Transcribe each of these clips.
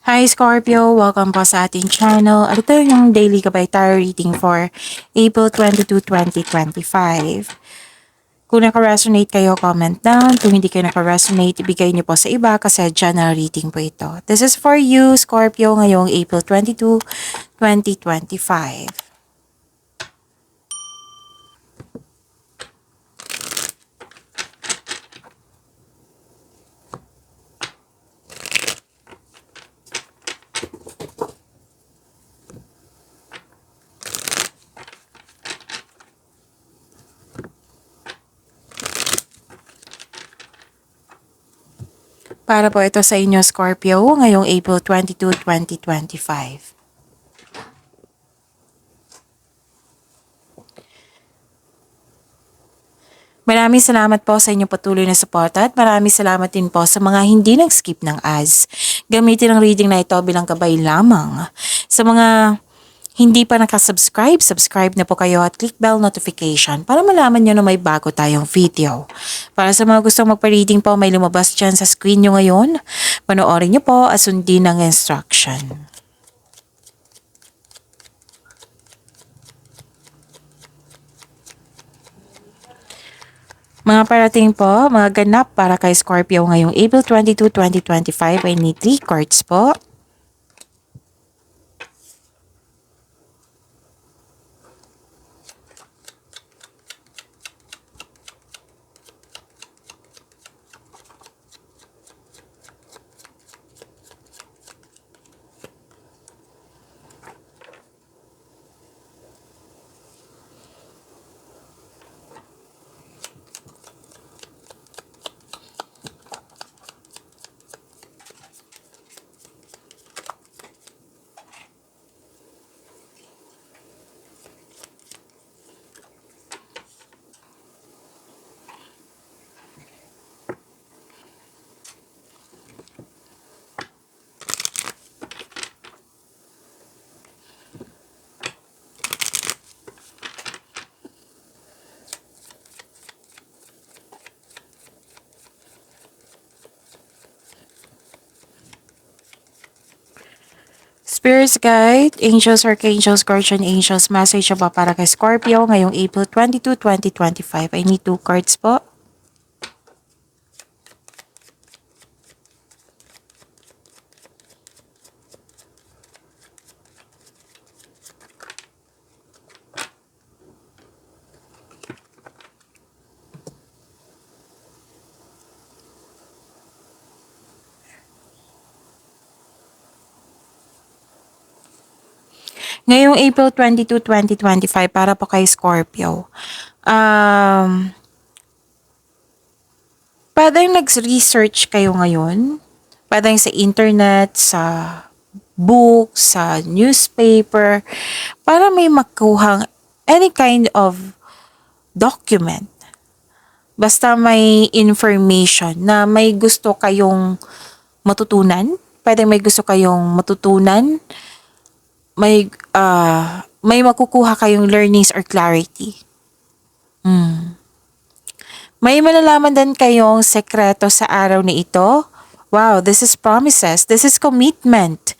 Hi Scorpio! Welcome po sa ating channel. At ito yung daily gabay tarot reading for April 22, 2025. Kung naka-resonate kayo, comment down. Kung hindi kayo naka-resonate, ibigay niyo po sa iba kasi general reading po ito. This is for you, Scorpio, ngayong April 22, 2025. Para po ito sa inyo, Scorpio, ngayong April 22, 2025. Maraming salamat po sa inyong patuloy na suporta at maraming salamat din po sa mga hindi nag-skip ng ads. Gamitin ang reading na ito bilang gabay lamang. Sa mga hindi pa nakasubscribe, subscribe na po kayo at click bell notification para malaman nyo na may bago tayong video. Para sa mga gustong magpa-reading po, may lumabas dyan sa screen nyo ngayon. Panoorin nyo po at sundin ang instruction. Mga parating po, mga ganap para kay Scorpio ngayong April 22, 2025 ay need 3 cards po. Spirits Guide, Angels, Archangels, Guardian Angels, message ba para kay Scorpio ngayong April 22, 2025? I need 2 cards po. Ngayong April 22, 2025 para po kay Scorpio. Pwedeng nag-research kayo ngayon. Pwedeng sa internet, sa book, sa newspaper, para may makuhang any kind of document. Basta may information na may gusto kayong matutunan. Pwedeng may gusto kayong matutunan. May makukuha kayong learnings or clarity. May malalaman din kayong sekreto sa araw na ito. Wow, this is promises. This is commitment.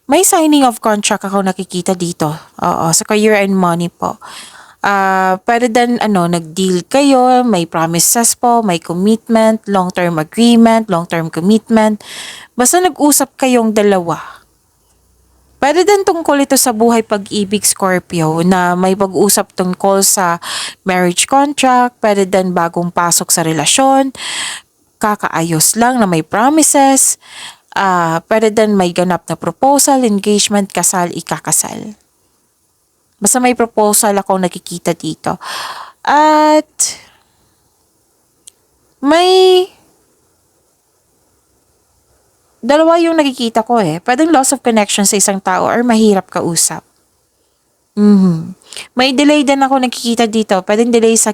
May signing of contract ako nakikita dito. Oo, sa career and money po. Pwede din nag-deal kayo, may promises po, may commitment, long-term agreement, long-term commitment. Basta nag-usap kayong dalawa. Pwede din tungkol ito sa buhay pag-ibig, Scorpio, na may pag-usap tungkol sa marriage contract, pwede din bagong pasok sa relasyon, kakaayos lang na may promises, pwede din may ganap na proposal, engagement, kasal, ikakasal. Basta may proposal ako nakikita dito. At may dalawa yung nakikita ko eh. Pwedeng loss of connection sa isang tao or mahirap kausap. May delay din ako nakikita dito. Pwedeng delay sa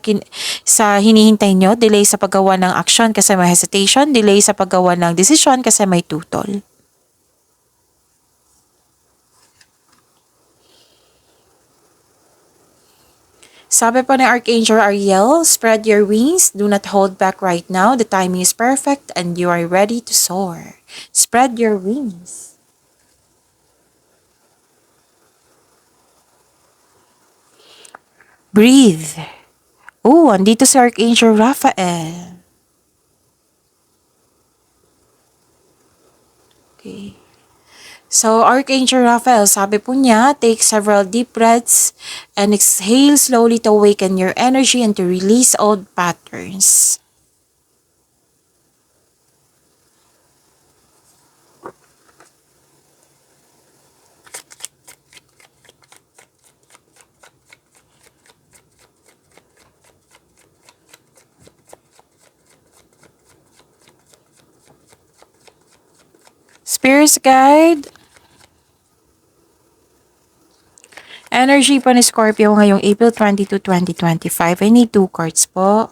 hinihintay nyo, delay sa paggawa ng action kasi may hesitation, delay sa paggawa ng desisyon kasi may tutol. Sabi pa ni Archangel Ariel, spread your wings, do not hold back right now. The timing is perfect and you are ready to soar. Spread your wings. Breathe. Oh, andito si Archangel Raphael. Okay. So, Archangel Raphael, sabi po niya, take several deep breaths and exhale slowly to awaken your energy and to release old patterns. Spirits Guide, energy pa ni Scorpio ngayong April 22, 2025. I need 2 cards po.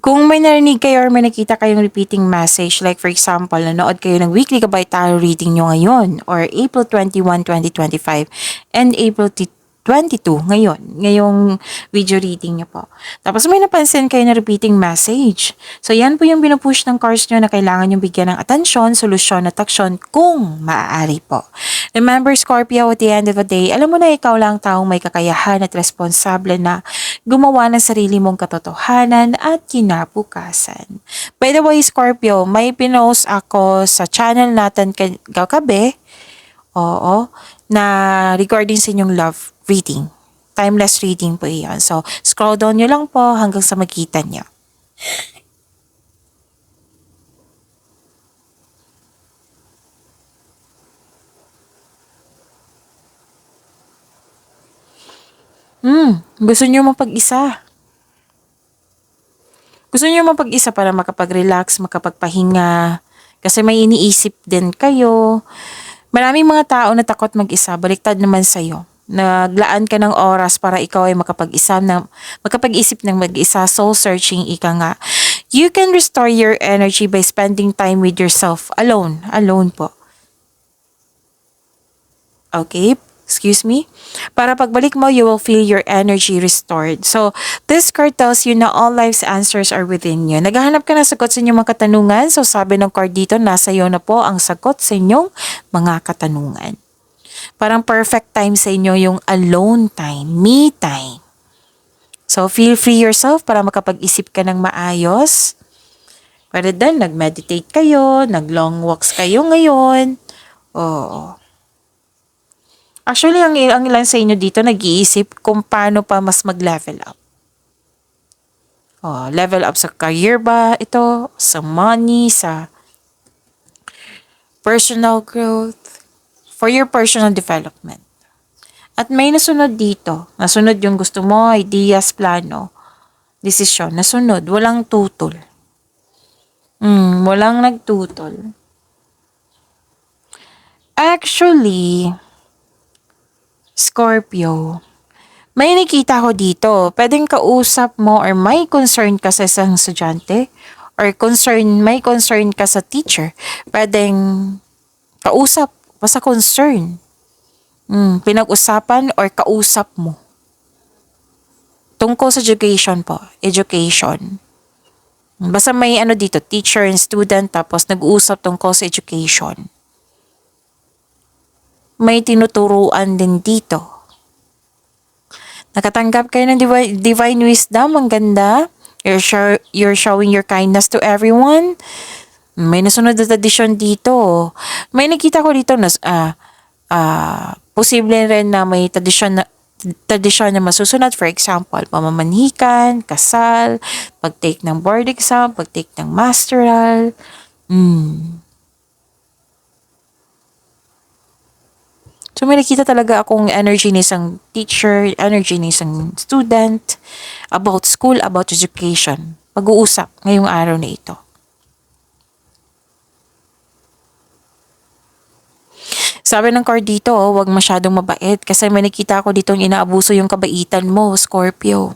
Kung may narinig kayo or may nakita kayong repeating message, like for example, nanood kayo ng weekly gabay tarot reading nyo ngayon, or April 21, 2025, and April 22 ngayong video reading nyo po. Tapos may napansin kayo na repeating message. So yan po yung pinupush ng cards nyo na kailangan yung bigyan ng atensyon, solusyon at aksyon kung maaari po. Remember Scorpio, at the end of the day, alam mo na ikaw lang taong may kakayahan at responsable na gumawa ng sarili mong katotohanan at kinabukasan. By the way, Scorpio, may pinost ako sa channel natin kagabi, oo, na regarding sa inyong love reading. Timeless reading po iyon. So, scroll down nyo lang po hanggang sa makita nyo. Gusto nyo mapag-isa. Gusto nyo mapag-isa para makapag-relax, makapagpahinga. Kasi may iniisip din kayo. Maraming mga tao na takot mag-isa, baliktad naman sa'yo. Naglaan ka ng oras para ikaw ay makapag-isip ng mag-isa, soul searching, ika nga. You can restore your energy by spending time with yourself alone. Alone po. Okay? Excuse me? Para pagbalik mo, you will feel your energy restored. So, this card tells you na all life's answers are within you. Naghahanap ka ng sagot sa inyong mga katanungan. So, sabi ng card dito, nasa iyo na po ang sagot sa inyong mga katanungan. Parang perfect time sa inyo yung alone time, me time. So, feel free yourself para makapag-isip ka ng maayos. Pwede din, nag-meditate kayo, nag-long walks kayo ngayon. Oo. Actually, ang ilan sa inyo dito nag-iisip kung paano pa mas mag-level up. Oh, level up sa career ba ito? Sa money, sa personal growth, for your personal development. At may nasunod dito. Nasunod yung gusto mo, ideas, plano, desisyon. Nasunod, walang tutol. Walang nagtutol. Actually, Scorpio, may nakita ko dito, pwedeng kausap mo or may concern ka sa isang estudyante or may concern ka sa teacher. Pwedeng kausap, basta concern. Pinag-usapan or kausap mo. Tungkol sa education po, education. Basta may dito, teacher and student, tapos nag-uusap tungkol sa education. May tinuturuan din dito. Nakatanggap kayo ng divine wisdom. Ang ganda. You're showing your kindness to everyone. May nasunod na tradisyon dito. May nakita ko dito na posible rin na may tradisyon na masusunod. For example, pamamanhikan, kasal, pag-take ng board exam, pag-take ng masteral. So may nakita talaga akong energy ni isang teacher, energy ni isang student, about school, about education. Pag-uusap ngayong araw na ito. Sabi ng card dito, huwag masyadong mabait kasi may nakita ako ditong inaabuso yung kabaitan mo, Scorpio.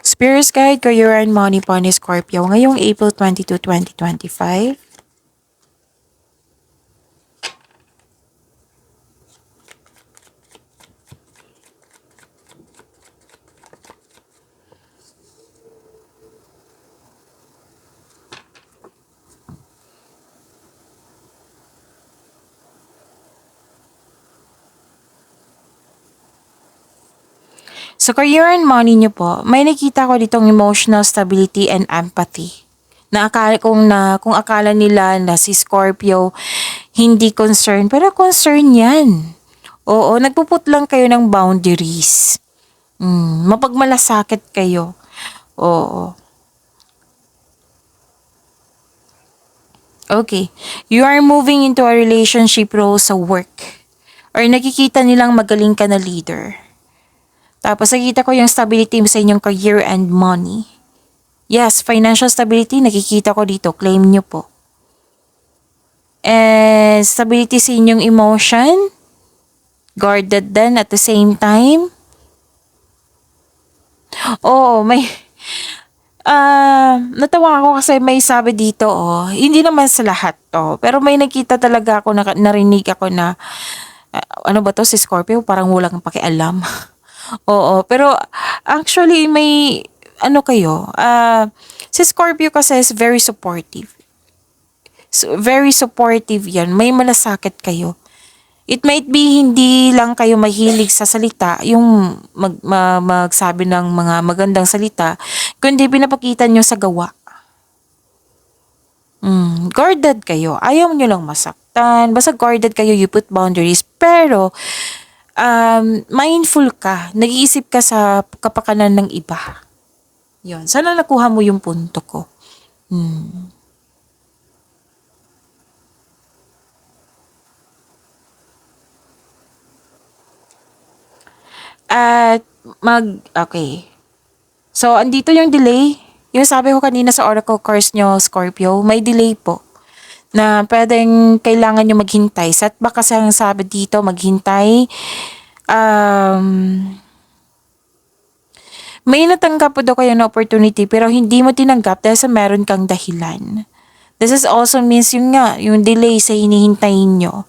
Spirits Guide, Career and Money po ni Scorpio ngayong April 22, 2025. Sa career and money niyo po, may nakita ko ditong emotional stability and empathy. Kung akala nila na si Scorpio hindi concerned, pero concern yan. Oo, nagpuput lang kayo ng boundaries. Mapagmalasakit kayo. Oo. Okay. You are moving into a relationship role sa work. Or nakikita nilang magaling ka na leader. Tapos nakikita ko yung stability sa inyong career and money. Yes, financial stability, nakikita ko dito. Claim nyo po. And stability sa inyong emotion. Guarded din at the same time. Oo, may... natawa ako kasi may sabi dito, hindi naman sa lahat to, pero may nakita talaga ako, narinig ako na, ano ba to, si Scorpio, parang walang pakialam. Oo, pero actually may, ano kayo, si Scorpio kasi is very supportive. So, very supportive yan, may malasakit kayo. It might be hindi lang kayo mahilig sa salita, yung magsabi ng mga magandang salita, kundi pinapakita nyo sa gawa. Guarded kayo. Ayaw nyo lang masaktan. Basta guarded kayo, you put boundaries. Pero, mindful ka. Nag-iisip ka sa kapakanan ng iba. Yun. Sana nakuha mo yung punto ko. At okay. So, andito yung delay. Yung sabi ko kanina sa Oracle cards nyo, Scorpio, may delay po. Na pwedeng kailangan nyo maghintay. Setback kasi ang sabi dito, maghintay. May natanggap po daw kayo na opportunity pero hindi mo tinanggap dahil sa meron kang dahilan. This is also means yung delay sa hinihintayin nyo.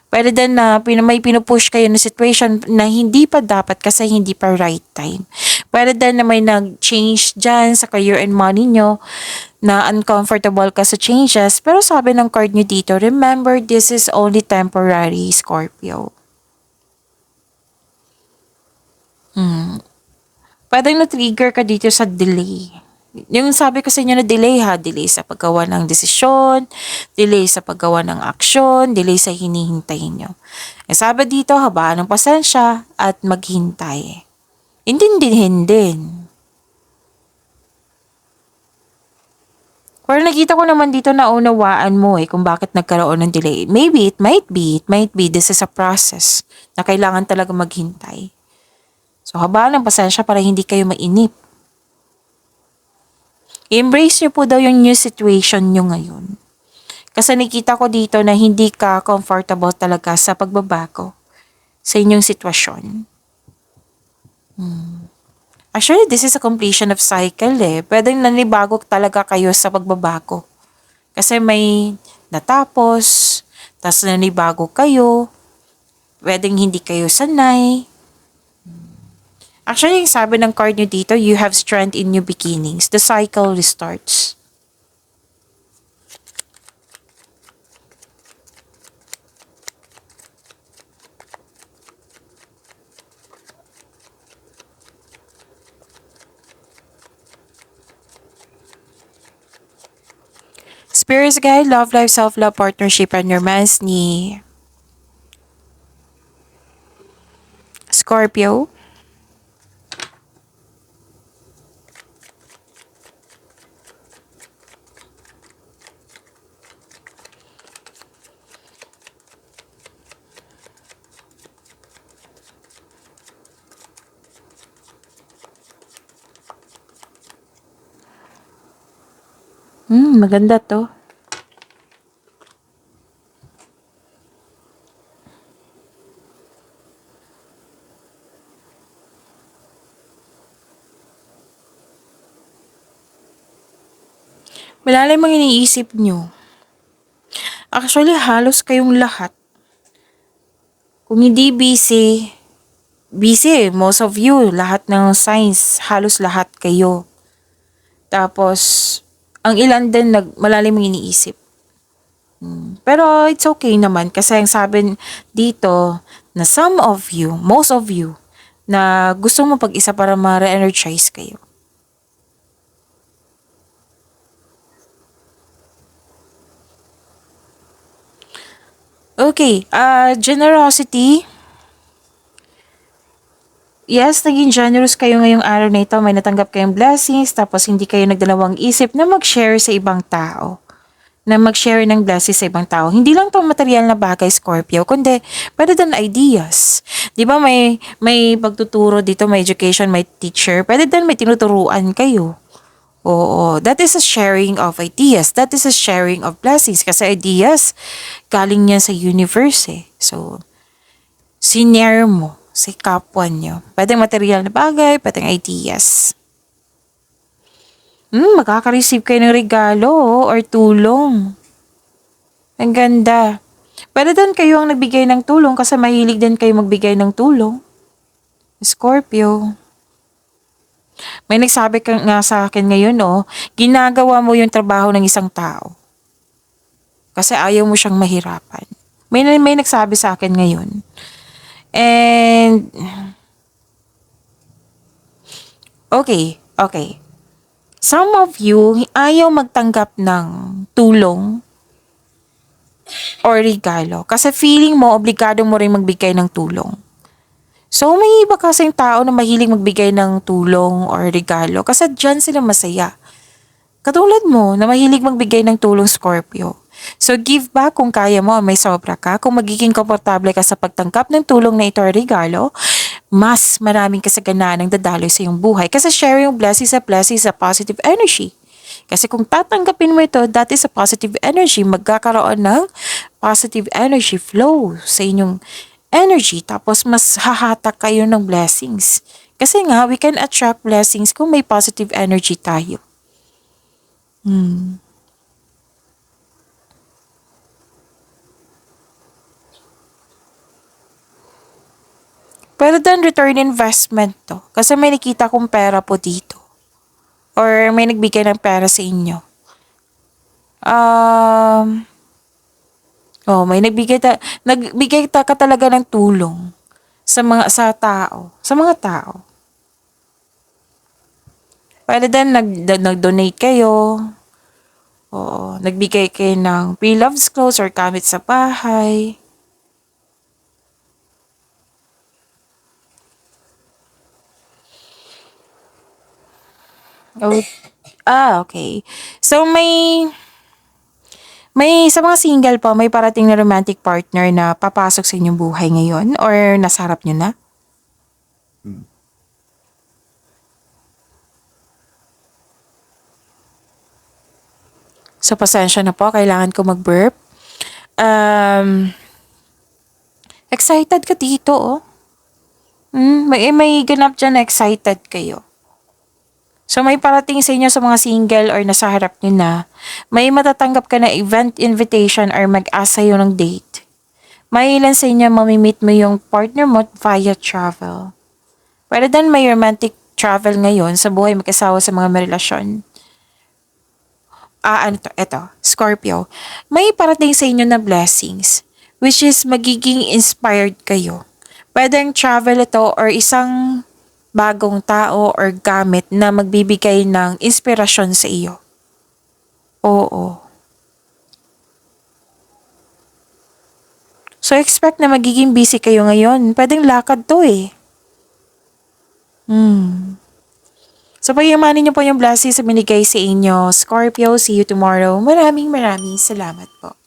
Pwede din na may pinupush kayo na situation na hindi pa dapat kasi hindi pa right time. Pwede din na may nag-change dyan sa career and money nyo na uncomfortable ka sa changes. Pero sabi ng card nyo dito, remember this is only temporary, Scorpio. Pwedeng na-trigger ka dito sa delay. Yung sabi ko sa inyo na delay delay sa paggawa ng desisyon, delay sa paggawa ng aksyon, delay sa hinihintay nyo. Sabi dito, habaan ng pasensya at maghintay. Intindihin din. Pero nakita ko naman dito na unawaan mo kung bakit nagkaroon ng delay. Maybe, it might be, this is a process na kailangan talaga maghintay. So, habaan ng pasensya para hindi kayo mainip. Embrace nyo po daw yung new situation nyo ngayon. Kasi nakita ko dito na hindi ka comfortable talaga sa pagbabago sa inyong sitwasyon. Actually, this is a completion of cycle Pwedeng nanibago talaga kayo sa pagbabago. Kasi may natapos, tas nanibago kayo, pwedeng hindi kayo sanay. Actually, yung sabi ng card nyo dito, you have strength in new beginnings. The cycle restarts. Spirits guide, love life, self-love, partnership, and romance ni Scorpio. Maganda to. Malalim ang iniisip nyo. Actually, halos kayong lahat. Kung hindi busy, busy, most of you, lahat ng signs, halos lahat kayo. Tapos, ang ilan din malalim ang iniisip. Pero it's okay naman kasi ang sabi dito na some of you, most of you, na gusto mo pag-isa para ma-re-energize kayo. Okay, generosity. Yes, naging generous kayo ngayong araw na ito. May natanggap kayong blessings, tapos hindi kayo nagdalawang isip na mag-share sa ibang tao. Na mag-share ng blessings sa ibang tao. Hindi lang to material na bagay, Scorpio, kundi pwede din ideas. Di ba may pagtuturo dito, may education, may teacher. Pwede din may tinuturuan kayo. Oo, that is a sharing of ideas. That is a sharing of blessings. Kasi ideas, galing yan sa universe eh. So, sinare mo sa kapwa nyo. Pwedeng material na bagay, pwedeng ideas. Makaka-receive kayo ng regalo or tulong. Ang ganda. Pwede din kayo ang nagbigay ng tulong kasi mahilig din kayo magbigay ng tulong. Scorpio. May nagsabi ka nga sa akin ngayon, ginagawa mo yung trabaho ng isang tao. Kasi ayaw mo siyang mahirapan. May nagsabi sa akin ngayon. And, okay. Some of you, ayaw magtanggap ng tulong or regalo. Kasi feeling mo, obligado mo rin magbigay ng tulong. So, may iba kasing tao na mahilig magbigay ng tulong or regalo. Kasi dyan sila masaya. Katulad mo, na mahilig magbigay ng tulong, Scorpio. So, give back kung kaya mo, may sobra ka. Kung magiging komportable ka sa pagtanggap ng tulong na ito or regalo, mas maraming kasaganaan ang dadaloy sa iyong buhay. Kasi sharing blessings sa positive energy. Kasi kung tatanggapin mo ito, that is a positive energy. Magkakaroon ng positive energy flow sa inyong energy. Tapos mas hahatak kayo ng blessings. Kasi nga, we can attract blessings kung may positive energy tayo. Pero then return investment to. Kasi may nakita kong pera po dito. Or may nagbigay ng pera sa inyo. May nagbigay ka talaga ng tulong sa mga tao. Pwede din nag-donate kayo. Nagbigay kayo ng pre-loved clothes or gamit sa bahay. Okay. So, may sa mga single pa, may parating na romantic partner na papasok sa inyong buhay ngayon or nasa harap nyo na? So, pasensya na po. Kailangan ko mag-burp. Excited ka dito, may ganap dyan na excited kayo. So, may parating sa inyo sa mga single or nasa harap nyo na, may matatanggap ka na event invitation or mag-asa sa'yo ng date. May ilan sa inyo mamimit mo yung partner mo via travel. Pwede din may romantic travel ngayon sa buhay mag-asawa sa mga may relasyon. Ito, Scorpio. May parating sa inyo na blessings, which is magiging inspired kayo. Pwedeng travel ito or isang bagong tao or gamit na magbibigay ng inspirasyon sa iyo. Oo. expect na magiging busy kayo ngayon. Pwedeng lakad to eh. So, payamanin niyo po yung blessings sa binigay sa inyo. Scorpio, see you tomorrow. Maraming salamat po.